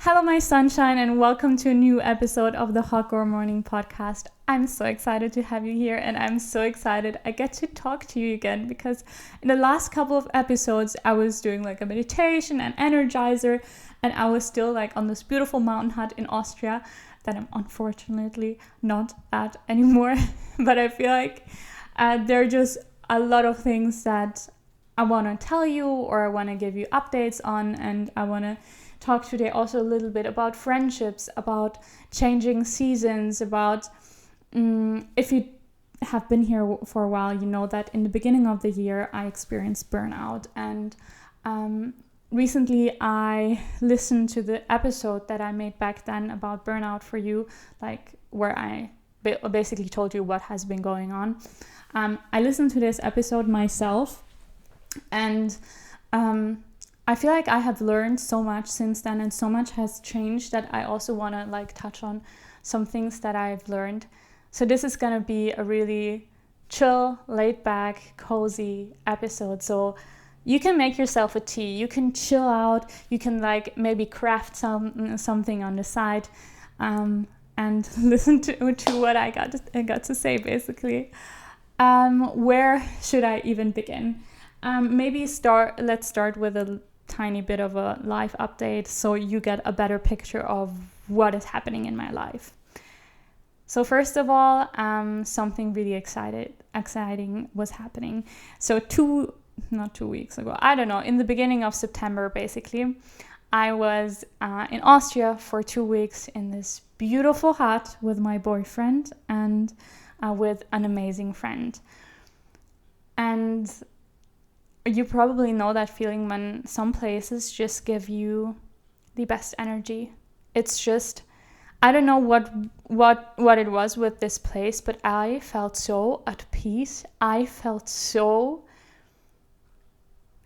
Hello, my sunshine, and welcome to a new episode of the Hot Girl Morning podcast. I'm so excited to have you here, and I'm so excited I get to talk to you again because in the last couple of episodes, I was doing like a meditation and energizer, and I was still like on this beautiful mountain hut in Austria that I'm unfortunately not at anymore. But I feel like there are just a lot of things that I want to tell you or I want to give you updates on, and I want to talk today also a little bit about friendships, about changing seasons, about if you have been here for a while, you know that in the beginning of the year I experienced burnout, and recently I listened to the episode that I made back then about burnout for you, like where I basically told you what has been going on. I listened to this episode myself, and I feel like I have learned so much since then, and so much has changed that I also want to like touch on some things that I've learned. So this is going to be a really chill, laid back, cozy episode. So you can make yourself a tea, you can chill out, you can like maybe craft something on the side and listen to what I got to say basically. Where should I even begin? Let's start with a tiny bit of a life update so you get a better picture of what is happening in my life. So first of all, something really exciting was happening. So not 2 weeks ago, I don't know, in the beginning of September basically, I was in Austria for 2 weeks in this beautiful hut with my boyfriend and with an amazing friend. And you probably know that feeling when some places just give you the best energy. It's just, I don't know what it was with this place, but I felt so at peace. I felt so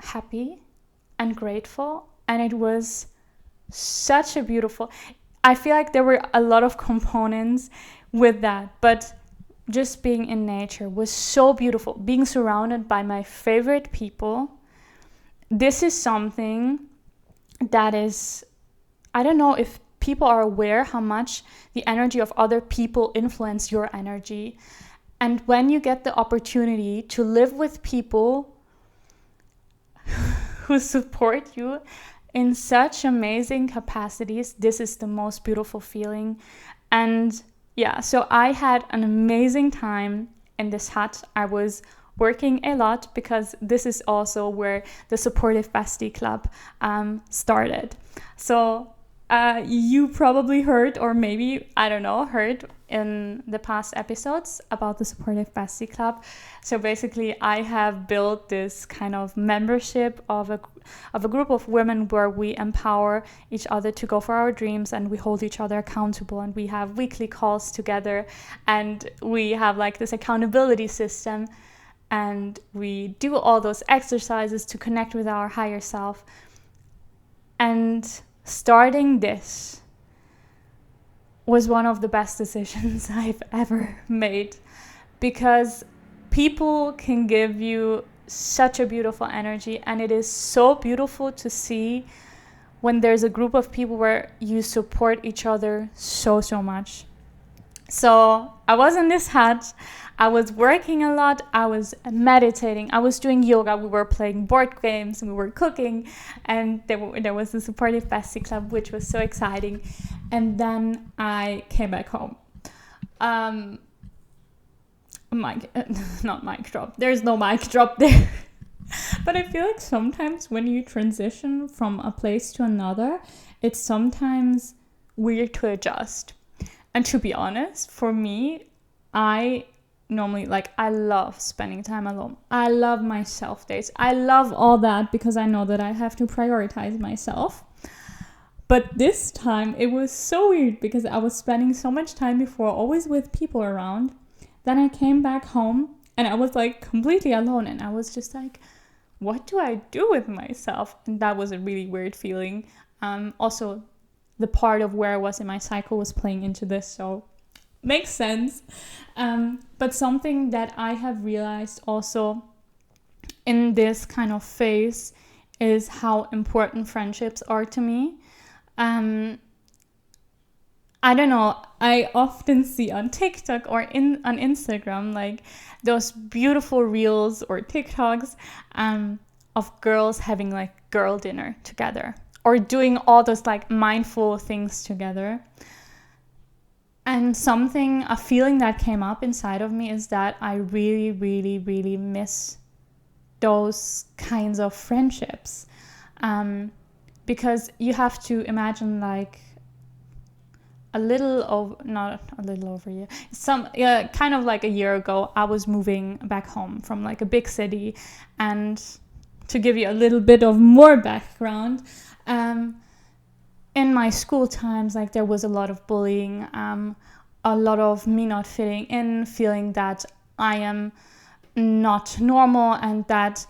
happy and grateful, and it was such a beautiful, I feel like there were a lot of components with that, but just being in nature was so beautiful. Being surrounded by my favorite people. This is something that is, I don't know if people are aware how much the energy of other people influence your energy. And when you get the opportunity to live with people who support you in such amazing capacities, this is the most beautiful feeling. And yeah, so I had an amazing time in this hut. I was working a lot because this is also where the Supportive Bestie Club started. So you probably heard, or maybe, I don't know, heard in the past episodes about the Supportive Bestie Club. So basically I have built this kind of membership of a group of women where we empower each other to go for our dreams, and we hold each other accountable, and we have weekly calls together, and we have like this accountability system, and we do all those exercises to connect with our higher self. And starting this was one of the best decisions I've ever made, because people can give you such a beautiful energy, and it is so beautiful to see when there's a group of people where you support each other so much. So I was in this hut, I was working a lot, I was meditating, I was doing yoga, we were playing board games, we were cooking, and there was the Supportive Bestie Club, which was so exciting. And then I came back home. Not mic drop. There's no mic drop there. But I feel like sometimes when you transition from a place to another, it's sometimes weird to adjust. And to be honest, for me, I normally, I love spending time alone. I love my self days. I love all that because I know that I have to prioritize myself. But this time it was so weird because I was spending so much time before always with people around. Then I came back home and I was like completely alone, and I was just like, what do I do with myself? And that was a really weird feeling. Also, the part of where I was in my cycle was playing into this, so makes sense. But something that I have realized also in this kind of phase is how important friendships are to me. I don't know, I often see on TikTok or on Instagram like those beautiful reels or TikToks of girls having like girl dinner together or doing all those like mindful things together. And a feeling that came up inside of me is that I really, really, really miss those kinds of friendships. Because you have to imagine like kind of like a year ago, I was moving back home from like a big city. And to give you a little bit of more background, in my school times, like there was a lot of bullying, a lot of me not fitting in, feeling that I am not normal and that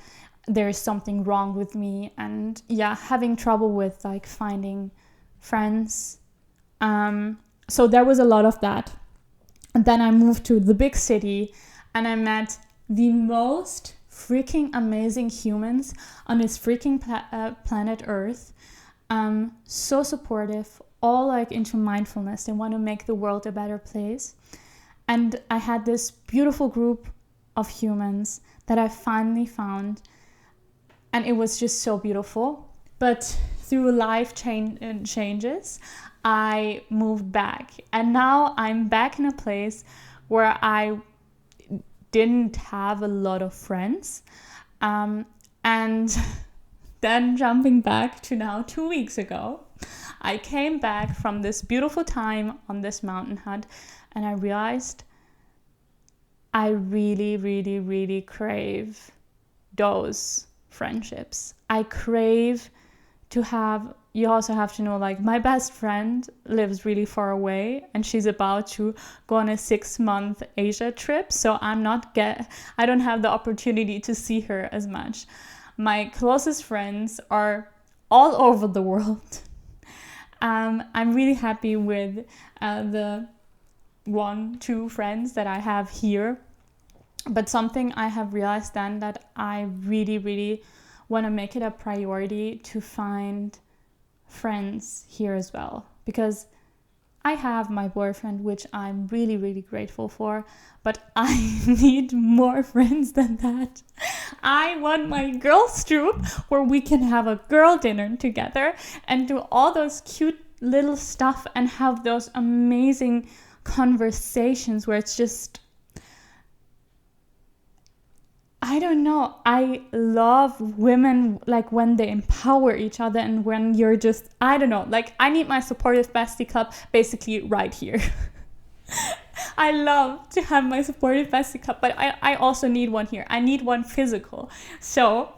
there's something wrong with me, and having trouble with like finding friends. So there was a lot of that. And then I moved to the big city and I met the most freaking amazing humans on this freaking planet Earth. So supportive, all like into mindfulness. They want to make the world a better place. And I had this beautiful group of humans that I finally found. And it was just so beautiful. But through life changes, I moved back. And now I'm back in a place where I didn't have a lot of friends. And then jumping back to now 2 weeks ago, I came back from this beautiful time on this mountain hut and I realized I really, really, really crave those friendships. I crave to have, you also have to know, like my best friend lives really far away and she's about to go on a 6-month Asia trip. So I don't have the opportunity to see her as much. My closest friends are all over the world. I'm really happy with the 1-2 friends that I have here. But something I have realized then that I really, really want to make it a priority to find friends here as well. Because I have my boyfriend, which I'm really, really grateful for, but I need more friends than that. I want my girls' troop where we can have a girl dinner together and do all those cute little stuff and have those amazing conversations where it's just, I don't know, I love women like when they empower each other and when you're just, I don't know, like I need my supportive bestie club basically right here. I love to have my supportive bestie club, but I also need one here. I need one physical. So,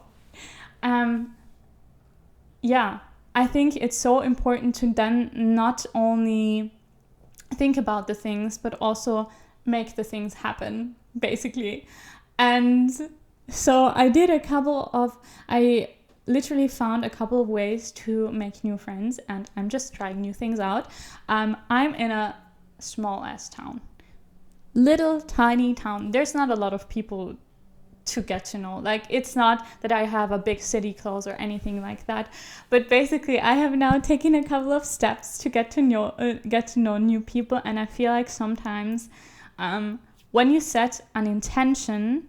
I think it's so important to then not only think about the things, but also make the things happen, basically. And so I literally found a couple of ways to make new friends and I'm just trying new things out. I'm in a small ass town, little tiny town. There's not a lot of people to get to know. Like it's not that I have a big city close or anything like that, but basically I have now taken a couple of steps to get to know new people. And I feel like sometimes when you set an intention,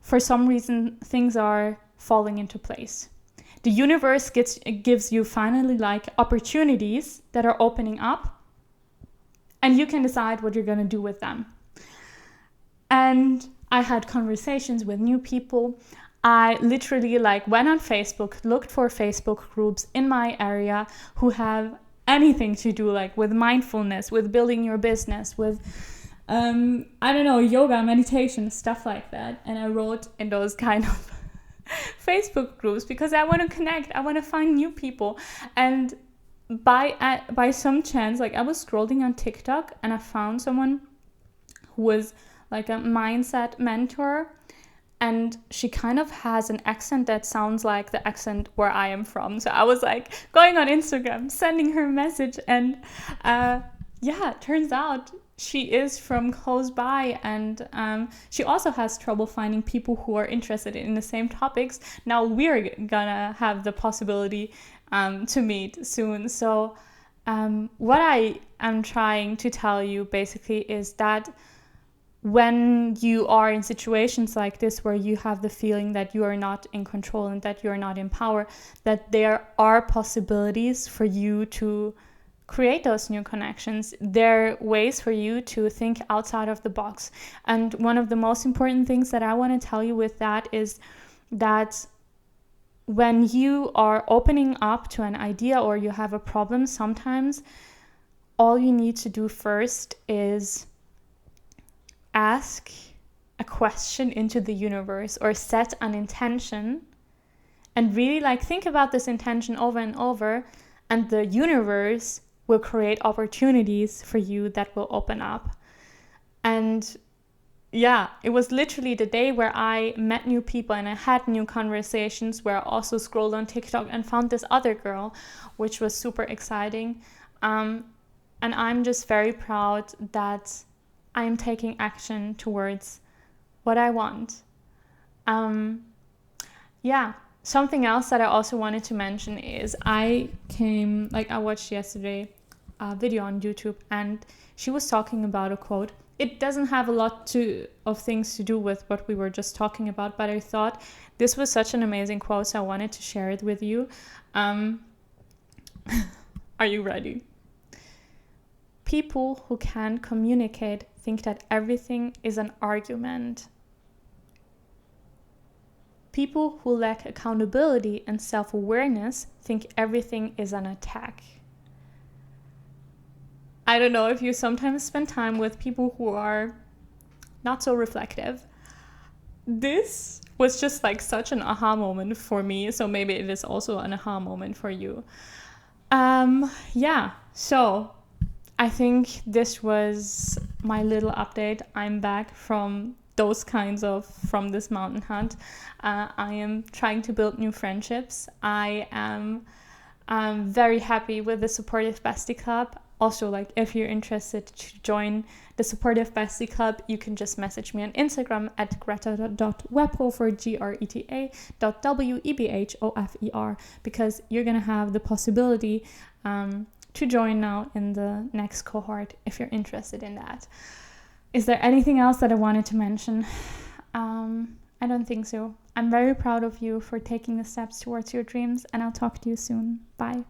for some reason things are falling into place. The universe gives you finally like opportunities that are opening up and you can decide what you're going to do with them. And I had conversations with new people. I literally like went on Facebook, looked for Facebook groups in my area who have anything to do like with mindfulness, with building your business, with yoga, meditation, stuff like that. And I wrote in those kind of Facebook groups because I want to connect. I want to find new people. And by some chance, like I was scrolling on TikTok and I found someone who was like a mindset mentor. And she kind of has an accent that sounds like the accent where I am from. So I was like going on Instagram, sending her a message. And turns out she is from close by, and she also has trouble finding people who are interested in the same topics. Now we're gonna have the possibility to meet soon. So What I am trying to tell you basically is that when you are in situations like this where you have the feeling that you are not in control and that you are not in power, that there are possibilities for you to create those new connections. There are ways for you to think outside of the box. And one of the most important things that I want to tell you with that is that when you are opening up to an idea or you have a problem, sometimes all you need to do first is ask a question into the universe or set an intention and really think about this intention over and over, and the universe will create opportunities for you that will open up. And yeah, it was literally the day where I met new people and I had new conversations, where I also scrolled on TikTok and found this other girl, which was super exciting. And I'm just very proud that I am taking action towards what I want. Something else that I also wanted to mention is I watched yesterday a video on YouTube, and she was talking about a quote. It doesn't have a lot of things to do with what we were just talking about, but I thought this was such an amazing quote, so I wanted to share it with you. Are you ready? People who can't communicate think that everything is an argument. People who lack accountability and self-awareness think everything is an attack. I don't know if you sometimes spend time with people who are not so reflective. This was just such an aha moment for me, so maybe it is also an aha moment for you. So I think this was my little update. I'm back from this mountain hunt. I am trying to build new friendships. I am very happy with the Supportive Bestie Club. Also, if you're interested to join the Supportive Bestie Club, you can just message me on Instagram at greta.webhofer, greta.webhofer, because you're going to have the possibility to join now in the next cohort if you're interested in that. Is there anything else that I wanted to mention? I don't think so. I'm very proud of you for taking the steps towards your dreams, and I'll talk to you soon. Bye.